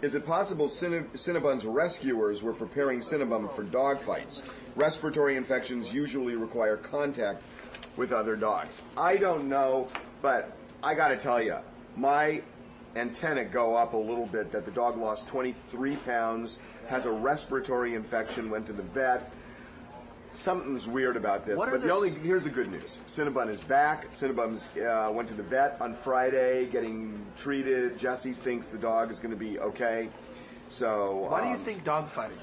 Is it possible Cinnabun's rescuers were preparing Cinnabun for dog fights? Respiratory infections usually require contact with other dogs. I don't know, but I got to tell you, my antenna go up a little bit that the dog lost 23 pounds, has a respiratory infection, went to the vet. Something's weird about this. But here's the good news. Cinnabun is back. Cinnabun went to the vet on Friday getting treated. Jesse thinks the dog is going to be okay. So why do you think dog fighting?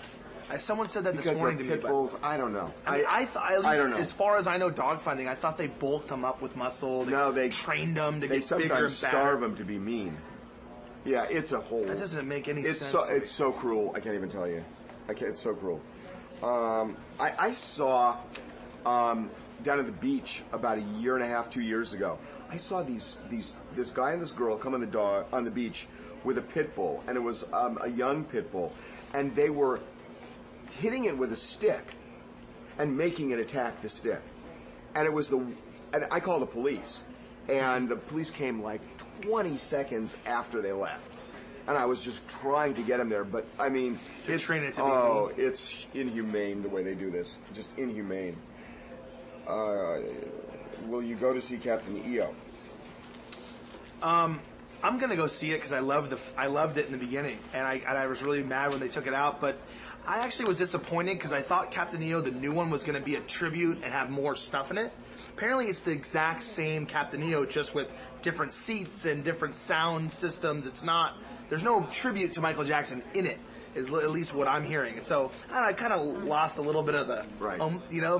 Someone said that this morning to me. Because pit bulls, I don't know. I don't know. As far as I know, dog fighting, I thought they bulked them up with muscle. They trained them to get bigger and better. They sometimes starve them to be mean. Yeah, it's a whole... That doesn't make any sense. It's so cruel. I can't even tell you. It's so cruel. I saw down at the beach about 1.5 years, 2 years ago. I saw this guy and this girl come on the beach with a pit bull, and it was a young pit bull, and they were hitting it with a stick and making it attack the stick. And and I called the police, and the police came like 20 seconds after they left. And I was just trying to get him there, but I mean, it's inhumane the way they do this. Just inhumane. Will you go to see Captain EO? I'm gonna go see it because I loved it in the beginning, and I was really mad when they took it out. But I actually was disappointed because I thought Captain EO, the new one, was gonna be a tribute and have more stuff in it. Apparently, it's the exact same Captain EO, just with different seats and different sound systems. It's not. There's no tribute to Michael Jackson in it, is at least what I'm hearing. And so I kind of lost a little bit of the,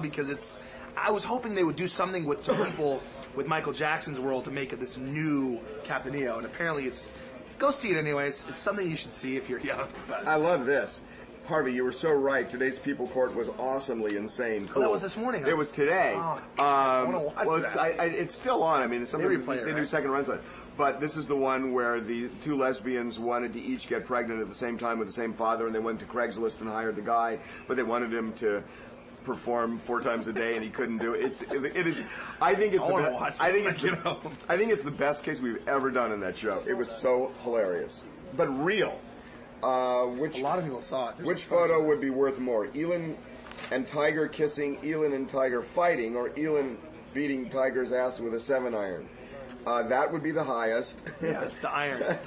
because I was hoping they would do something with some people with Michael Jackson's world to make it this new Captain EO. And apparently go see it anyways. It's something you should see if you're young. I love this. Harvey, you were so right. Today's People Court was awesomely insane. Cool. Oh, that was this morning. It was today. Oh, I want to watch that. It's still on. I mean, they do second runs on it. But this is the one where the two lesbians wanted to each get pregnant at the same time with the same father, and they went to Craigslist and hired the guy, but they wanted him to perform 4 times a day, and he couldn't do it. It is. I think it's the best case we've ever done in that show. It was so hilarious, but real. A lot of people saw it. Which photo would be worth more? Elin and Tiger kissing, Elin and Tiger fighting, or Elin beating Tiger's ass with a 7-iron? That would be the highest. Yeah, it's the iron.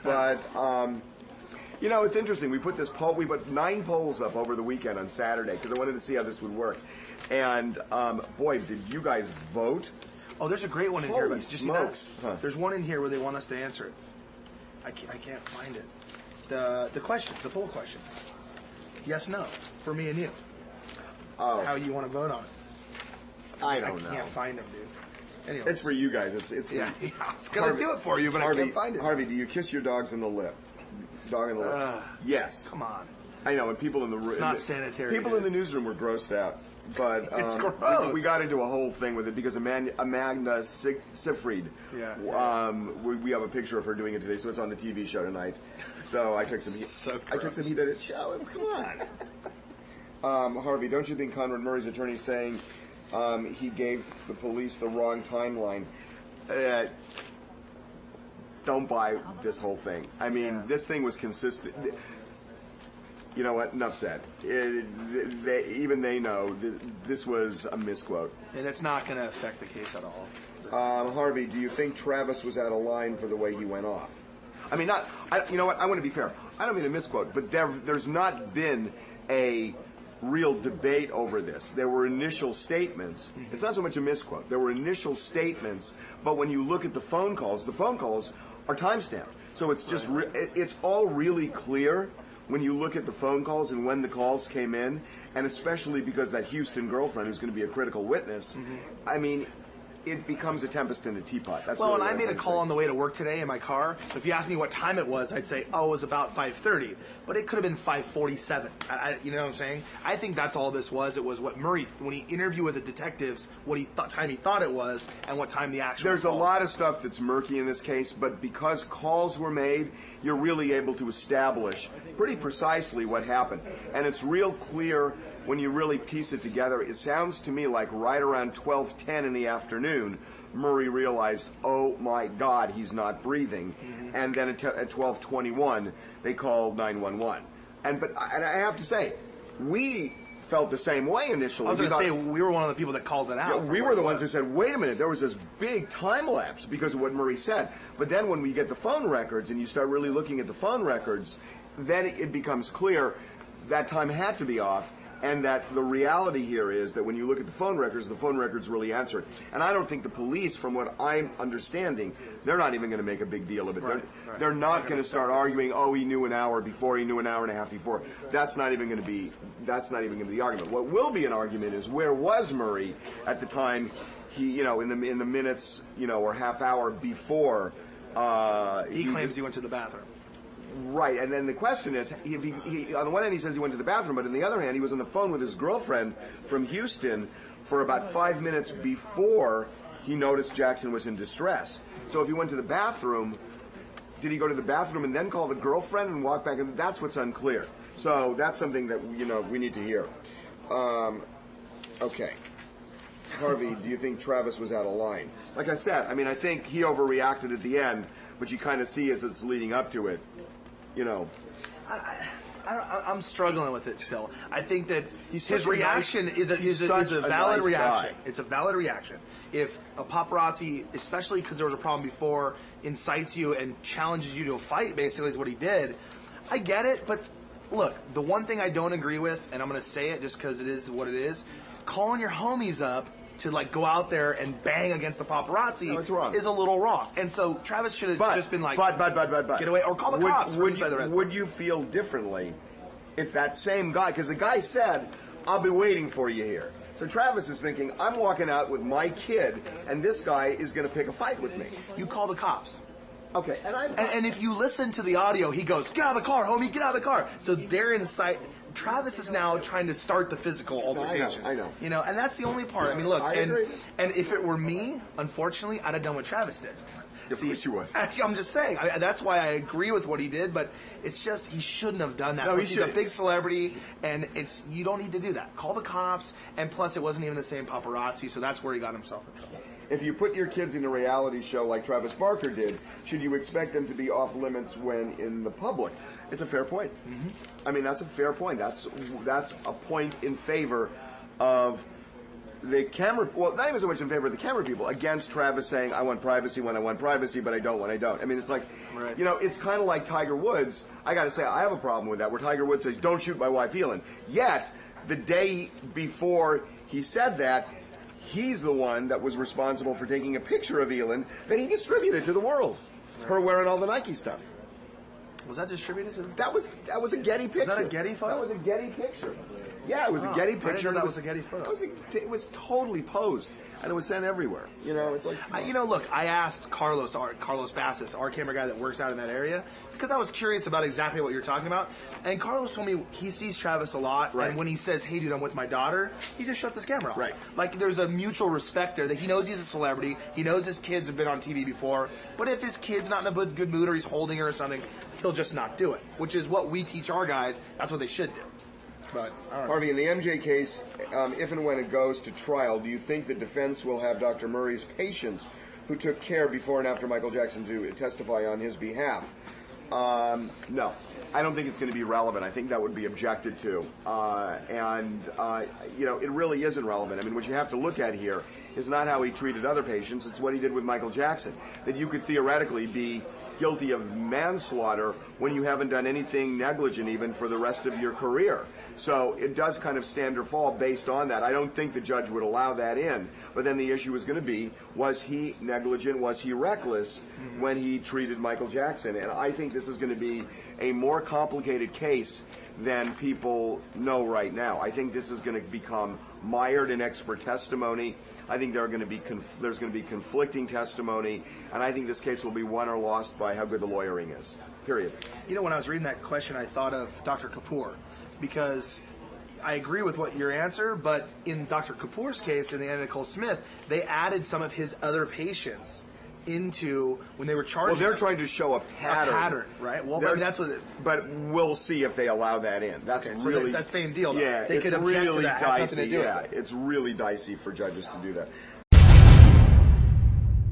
But, it's interesting. We put 9 polls up over the weekend on Saturday because I wanted to see how this would work. And, boy, did you guys vote? Oh, there's a great one in here. Holy smokes. Huh. There's one in here where they want us to answer it. I can't find it. The questions, the poll questions. Yes, no, for me and you. Oh. How you want to vote on it. I don't know. I can't find them, dude. Anyways. It's for you guys. It's yeah. It's gonna do it for you, but I can't find it. Harvey, do you kiss your dogs in the lip? Dog in the lip? Yes. Come on. I know, and people in the it's not sanitary. People in the newsroom were grossed out, but it's gross. We got into a whole thing with it because Amanda Seyfried. Yeah. We have a picture of her doing it today, so it's on the TV show tonight. So I took some heat. I took some heat at it. Show him. Come on. Harvey, don't you think Conrad Murray's attorney is saying he gave the police the wrong timeline? Don't buy this whole thing. I mean, this thing was consistent. You know what? Enough said. Even they know this was a misquote. And it's not going to affect the case at all. Harvey, do you think Travis was out of line for the way he went off? I mean, you know what? I want to be fair. I don't mean a misquote, but there's not been a real debate over this. There were initial statements. It's not so much a misquote. There were initial statements, but when you look at the phone calls are timestamped. So it's just it's all really clear when you look at the phone calls and when the calls came in, and especially because that Houston girlfriend who's going to be a critical witness. I mean, it becomes a tempest in a teapot. That's and I made a call on the way to work today in my car. So if you asked me what time it was, I'd say, it was about 5:30. But it could have been 5:47. You know what I'm saying? I think that's all this was. It was what Murray, when he interviewed with the detectives, what time he thought it was, and what time the actual There's a lot of stuff that's murky in this case, but because calls were made, you're really able to establish pretty precisely what happened. And it's real clear when you really piece it together. It sounds to me like right around 12:10 in the afternoon, Murray realized, oh my God, he's not breathing. And then at 12:21, they called 911. And I have to say, we felt the same way initially. I was going to say, we were one of the people that called it out. Yeah, we were the ones who said, wait a minute, there was this big time lapse because of what Murray said. But then when we get the phone records and you start really looking at the phone records, then it becomes clear that time had to be off, and that the reality here is that when you look at the phone records really answered. And I don't think the police, from what I'm understanding, they're not even going to make a big deal of it. They're not going to start arguing, oh, he knew an hour before, he knew an hour and a half before. That's not even going to be the argument. What will be an argument is, where was Murray at the time he, in the minutes, or half hour before he claims he went to the bathroom. Right, and then the question is, if he on the one hand he says he went to the bathroom, but on the other hand he was on the phone with his girlfriend from Houston for about 5 minutes before he noticed Jackson was in distress. So if he went to the bathroom, did he go to the bathroom and then call the girlfriend and walk back? And that's what's unclear. So that's something that we need to hear. Okay. Harvey, do you think Travis was out of line? Like I said, I think he overreacted at the end, but you kind of see as it's leading up to it, I'm struggling with it still. I think that his reaction is a valid nice reaction. guy. It's a valid reaction. If a paparazzi, especially because there was a problem before, incites you and challenges you to a fight, basically is what he did, I get it. But look, the one thing I don't agree with, and I'm going to say it just because it is what it is, calling your homies up to go out there and bang against the paparazzi is a little wrong. And so Travis should have just been like, get away, or call the cops. Would you feel differently if that same guy, because the guy said, I'll be waiting for you here. So Travis is thinking, I'm walking out with my kid, and this guy is going to pick a fight with me. You call the cops. Okay, and if you listen to the audio, he goes, get out of the car, homie, get out of the car. So they're inside. Travis is now trying to start the physical altercation. I know. And that's the only part. Look, I agree. And if it were me, unfortunately, I'd have done what Travis did. Of course you would. Actually, I'm just saying. That's why I agree with what he did, but it's just he shouldn't have done that. No, he's a big celebrity, and you don't need to do that. Call the cops, and plus it wasn't even the same paparazzi, so that's where he got himself in trouble. If you put your kids in a reality show like Travis Barker did, should you expect them to be off limits when in the public? It's a fair point. Mm-hmm. That's a fair point. That's a point in favor of the camera. Well, not even so much in favor of the camera people, against Travis saying, I want privacy when I want privacy, but I don't when I don't. It's like, right. It's kind of like Tiger Woods. I got to say, I have a problem with that, where Tiger Woods says, don't shoot my wife Elin. Yet, the day before he said that, he's the one that was responsible for taking a picture of Elin that he distributed to the world. Right. Her wearing all the Nike stuff. Was that distributed to them? That was a Getty picture. Was that a Getty photo? That was a Getty picture. Yeah, it was a Getty picture. I didn't know that was a Getty photo. It was totally posed, and it was sent everywhere. It's like... look, I asked Carlos Bassis, our camera guy that works out in that area, because I was curious about exactly what you're talking about. And Carlos told me he sees Travis a lot, right. And when he says, hey, dude, I'm with my daughter, he just shuts his camera off. Right. There's a mutual respect there that he knows he's a celebrity, he knows his kids have been on TV before, but if his kid's not in a good mood or he's holding her or something, he'll just not do it, which is what we teach our guys. That's what they should do. But Harvey, in the MJ case, if and when it goes to trial, do you think the defense will have Dr. Murray's patients who took care before and after Michael Jackson to testify on his behalf? No. I don't think it's going to be relevant. I think that would be objected to. It really isn't relevant. What you have to look at here is not how he treated other patients. It's what he did with Michael Jackson. That you could theoretically be guilty of manslaughter when you haven't done anything negligent even for the rest of your career. So it does kind of stand or fall based on that. I don't think the judge would allow that in. But then the issue is going to be, was he negligent, was he reckless when he treated Michael Jackson? And I think this is going to be a more complicated case than people know right now. I think this is going to become mired in expert testimony. I think there's going to be conflicting testimony, and I think this case will be won or lost by how good the lawyering is. Period. When I was reading that question, I thought of Dr. Kapoor, because I agree with what your answer, but in Dr. Kapoor's case, in the Anna Nicole Smith, they added some of his other patients into when they were charging. Well, they're trying to show a pattern. A pattern, right? Well, that's what. But we'll see if they allow that in. That's okay, really that same deal. Though. Yeah, they could object really to that. dicey. To do yeah, with it. It's really dicey for judges to do that.